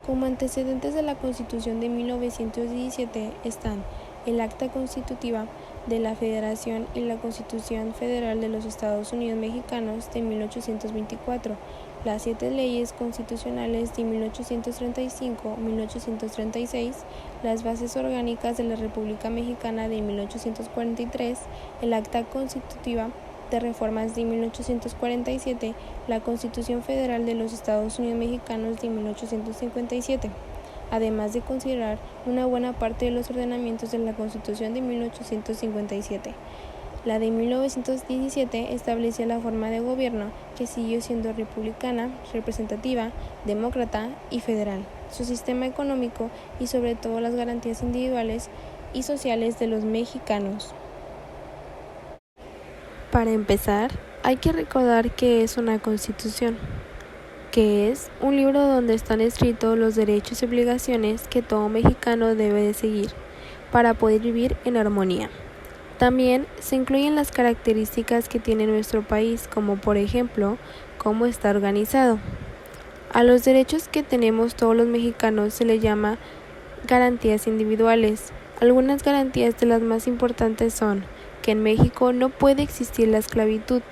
Como antecedentes de la Constitución de 1917 están el Acta Constitutiva de la Federación y la Constitución Federal de los Estados Unidos Mexicanos de 1824, las 7 leyes constitucionales de 1835-1836, las bases orgánicas de la República Mexicana de 1843, el Acta Constitutiva de Reformas de 1847, la Constitución Federal de los Estados Unidos Mexicanos de 1857, además de considerar una buena parte de los ordenamientos de la Constitución de 1857. La de 1917 establecía la forma de gobierno, que siguió siendo republicana, representativa, demócrata y federal, su sistema económico y sobre todo las garantías individuales y sociales de los mexicanos. Para empezar, hay que recordar qué es una constitución, que es un libro donde están escritos los derechos y obligaciones que todo mexicano debe de seguir para poder vivir en armonía. También se incluyen las características que tiene nuestro país, como por ejemplo, cómo está organizado. A los derechos que tenemos todos los mexicanos se les llama garantías individuales. Algunas garantías de las más importantes son que en México no puede existir la esclavitud,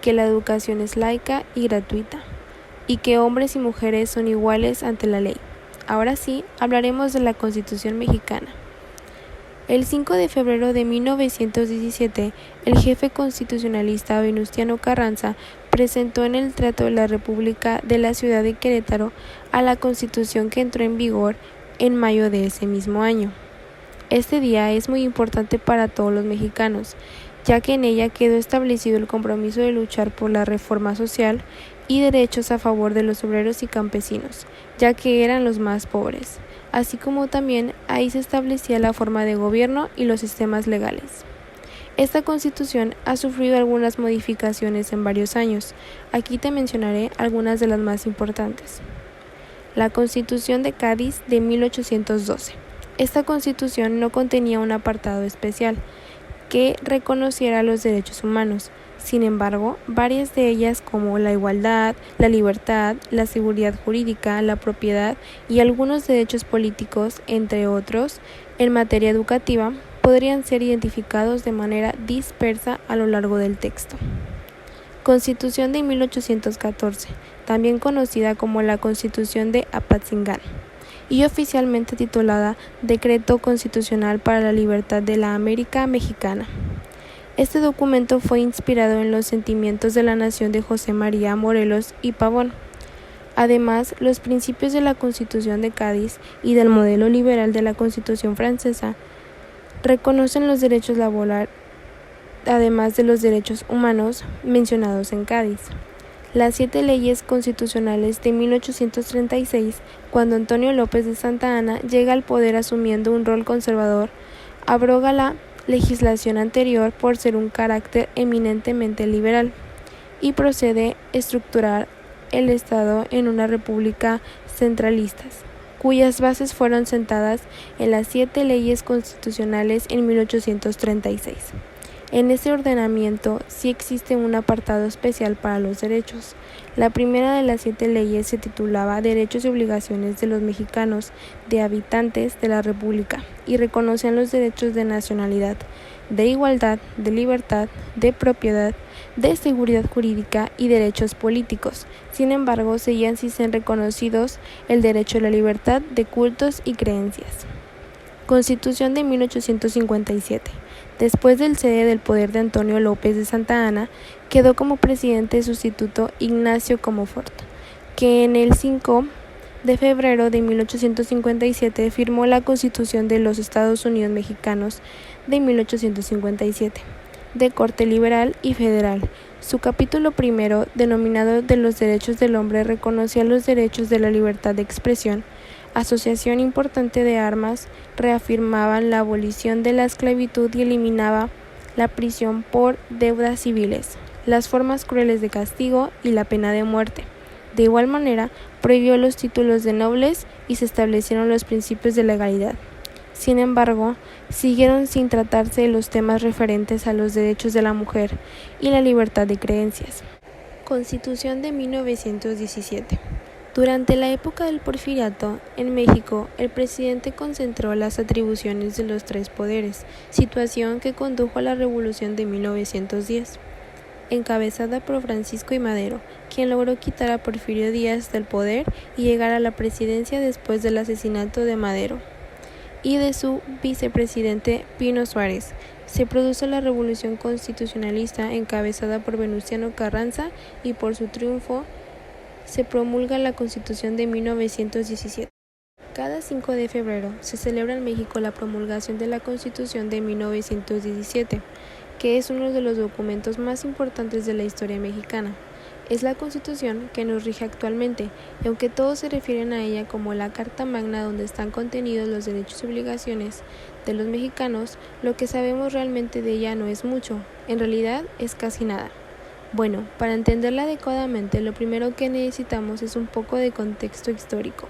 que la educación es laica y gratuita, y que hombres y mujeres son iguales ante la ley. Ahora sí, hablaremos de la Constitución mexicana. El 5 de febrero de 1917, el jefe constitucionalista Venustiano Carranza presentó en el Teatro de la República de la ciudad de Querétaro a la Constitución que entró en vigor en mayo de ese mismo año. Este día es muy importante para todos los mexicanos, ya que en ella quedó establecido el compromiso de luchar por la reforma social y derechos a favor de los obreros y campesinos, ya que eran los más pobres, así como también ahí se establecía la forma de gobierno y los sistemas legales. Esta Constitución ha sufrido algunas modificaciones en varios años. Aquí te mencionaré algunas de las más importantes. La Constitución de Cádiz de 1812. Esta Constitución no contenía un apartado especial que reconociera los derechos humanos. Sin embargo, varias de ellas como la igualdad, la libertad, la seguridad jurídica, la propiedad y algunos derechos políticos, entre otros, en materia educativa, podrían ser identificados de manera dispersa a lo largo del texto. Constitución de 1814, también conocida como la Constitución de Apatzingán, y oficialmente titulada Decreto Constitucional para la Libertad de la América Mexicana. Este documento fue inspirado en los sentimientos de la nación de José María Morelos y Pavón. Además, los principios de la Constitución de Cádiz y del modelo liberal de la Constitución francesa reconocen los derechos laborales, además de los derechos humanos mencionados en Cádiz. Las 7 leyes constitucionales de 1836, cuando Antonio López de Santa Anna llega al poder asumiendo un rol conservador, abroga la legislación anterior por ser un carácter eminentemente liberal y procede a estructurar el Estado en una república centralista, cuyas bases fueron sentadas en las 7 leyes constitucionales en 1836. En este ordenamiento sí existe un apartado especial para los derechos. La primera de las 7 leyes se titulaba Derechos y obligaciones de los mexicanos, de habitantes de la República, y reconocían los derechos de nacionalidad, de igualdad, de libertad, de propiedad, de seguridad jurídica y derechos políticos. Sin embargo, seguían sin ser reconocidos el derecho a la libertad de cultos y creencias. Constitución de 1857. Después del cese del poder de Antonio López de Santa Anna, quedó como presidente sustituto Ignacio Comonfort, que en el 5 de febrero de 1857 firmó la Constitución de los Estados Unidos Mexicanos de 1857, de corte liberal y federal. Su capítulo primero, denominado de los derechos del hombre, reconocía los derechos de la libertad de expresión, asociación importante de armas, reafirmaban la abolición de la esclavitud y eliminaba la prisión por deudas civiles, las formas crueles de castigo y la pena de muerte. De igual manera, prohibió los títulos de nobles y se establecieron los principios de legalidad. Sin embargo, siguieron sin tratarse los temas referentes a los derechos de la mujer y la libertad de creencias. Constitución de 1917. Durante la época del Porfiriato, en México, el presidente concentró las atribuciones de los tres poderes, situación que condujo a la Revolución de 1910, encabezada por Francisco I. Madero, quien logró quitar a Porfirio Díaz del poder y llegar a la presidencia después del asesinato de Madero y de su vicepresidente Pino Suárez. Se produce la Revolución Constitucionalista encabezada por Venustiano Carranza y por su triunfo se promulga la Constitución de 1917. Cada 5 de febrero se celebra en México la promulgación de la Constitución de 1917, que es uno de los documentos más importantes de la historia mexicana. Es la Constitución que nos rige actualmente, y aunque todos se refieren a ella como la Carta Magna donde están contenidos los derechos y obligaciones de los mexicanos, lo que sabemos realmente de ella no es mucho, en realidad es casi nada. Bueno, para entenderla adecuadamente, lo primero que necesitamos es un poco de contexto histórico.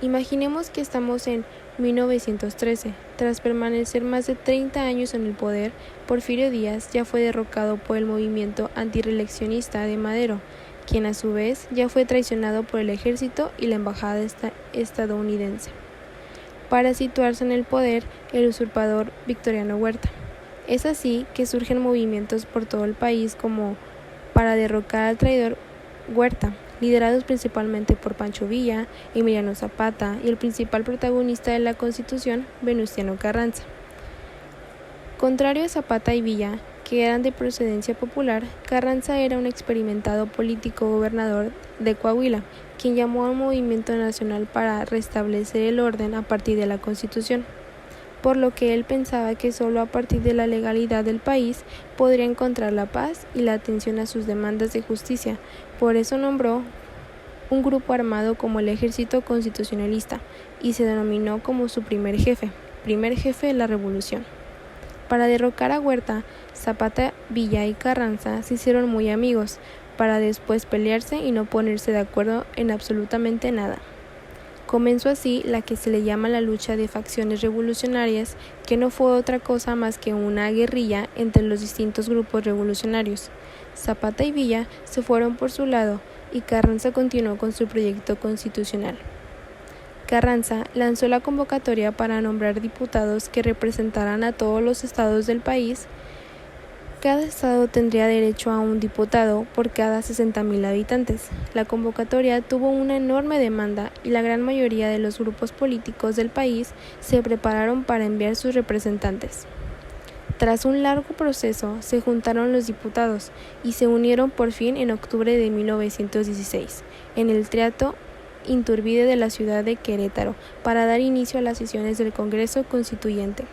Imaginemos que estamos en 1913. Tras permanecer más de 30 años en el poder, Porfirio Díaz ya fue derrocado por el movimiento antireeleccionista de Madero, quien a su vez ya fue traicionado por el ejército y la embajada estadounidense. Para situarse en el poder, el usurpador Victoriano Huerta. Es así que surgen movimientos por todo el país como para derrocar al traidor Huerta, liderados principalmente por Pancho Villa, Emiliano Zapata y el principal protagonista de la Constitución, Venustiano Carranza. Contrario a Zapata y Villa, que eran de procedencia popular, Carranza era un experimentado político gobernador de Coahuila, quien llamó a un movimiento nacional para restablecer el orden a partir de la Constitución, por lo que él pensaba que solo a partir de la legalidad del país podría encontrar la paz y la atención a sus demandas de justicia. Por eso nombró un grupo armado como el Ejército Constitucionalista y se denominó como su primer jefe de la revolución. Para derrocar a Huerta, Zapata, Villa y Carranza se hicieron muy amigos, para después pelearse y no ponerse de acuerdo en absolutamente nada. Comenzó así la que se le llama la lucha de facciones revolucionarias, que no fue otra cosa más que una guerrilla entre los distintos grupos revolucionarios. Zapata y Villa se fueron por su lado y Carranza continuó con su proyecto constitucional. Carranza lanzó la convocatoria para nombrar diputados que representaran a todos los estados del país. Cada estado tendría derecho a un diputado por cada 60,000 habitantes. La convocatoria tuvo una enorme demanda y la gran mayoría de los grupos políticos del país se prepararon para enviar sus representantes. Tras un largo proceso, se juntaron los diputados y se unieron por fin en octubre de 1916, en el Teatro Iturbide de la ciudad de Querétaro, para dar inicio a las sesiones del Congreso Constituyente.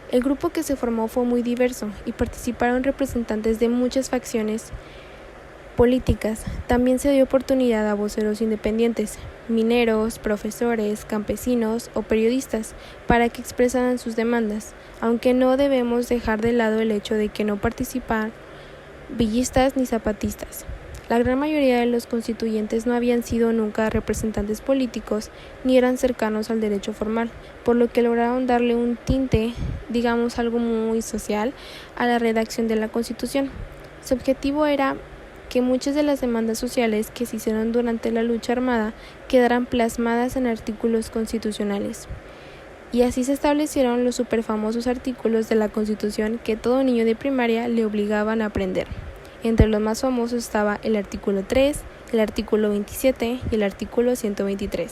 El grupo que se formó fue muy diverso y participaron representantes de muchas facciones políticas. También se dio oportunidad a voceros independientes, mineros, profesores, campesinos o periodistas para que expresaran sus demandas, aunque no debemos dejar de lado el hecho de que no participaron villistas ni zapatistas. La gran mayoría de los constituyentes no habían sido nunca representantes políticos ni eran cercanos al derecho formal, por lo que lograron darle un tinte, digamos algo muy social, a la redacción de la Constitución. Su objetivo era que muchas de las demandas sociales que se hicieron durante la lucha armada quedaran plasmadas en artículos constitucionales. Y así se establecieron los superfamosos artículos de la Constitución que todo niño de primaria le obligaban a aprender. Entre los más famosos estaba el artículo 3, el artículo 27 y el artículo 123.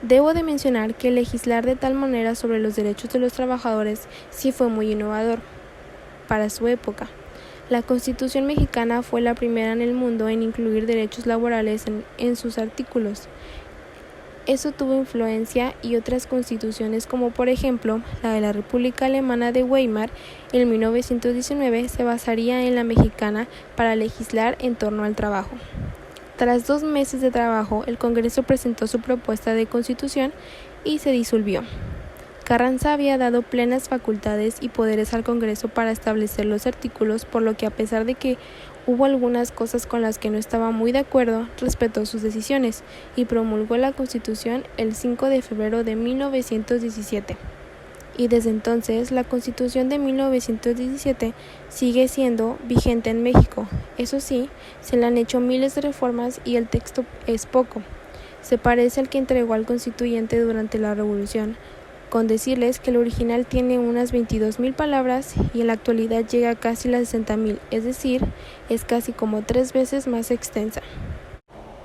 Debo de mencionar que legislar de tal manera sobre los derechos de los trabajadores sí fue muy innovador para su época. La Constitución mexicana fue la primera en el mundo en incluir derechos laborales en sus artículos. Eso tuvo influencia y otras constituciones como por ejemplo la de la República Alemana de Weimar en 1919 se basaría en la mexicana para legislar en torno al trabajo. Tras 2 meses de trabajo, el Congreso presentó su propuesta de constitución y se disolvió. Carranza había dado plenas facultades y poderes al Congreso para establecer los artículos, por lo que a pesar de que hubo algunas cosas con las que no estaba muy de acuerdo, respetó sus decisiones y promulgó la Constitución el 5 de febrero de 1917. y desde entonces la Constitución de 1917 sigue siendo vigente en México. Eso sí, se le han hecho miles de reformas y el texto es poco. Se parece al que entregó al constituyente durante la Revolución, con decirles que el original tiene unas 22.000 palabras y en la actualidad llega a casi las 60.000, es decir, es casi como 3 veces más extensa.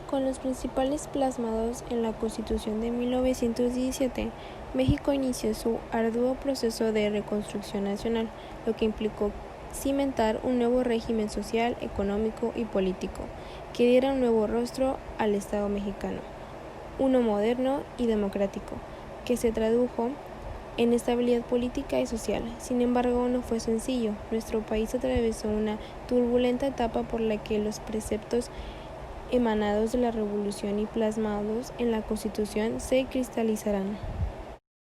Con los principales plasmados en la Constitución de 1917, México inició su arduo proceso de reconstrucción nacional, lo que implicó cimentar un nuevo régimen social, económico y político, que diera un nuevo rostro al Estado mexicano, uno moderno y democrático, que se tradujo en estabilidad política y social. Sin embargo, no fue sencillo. Nuestro país atravesó una turbulenta etapa por la que los preceptos emanados de la Revolución y plasmados en la Constitución se cristalizarán.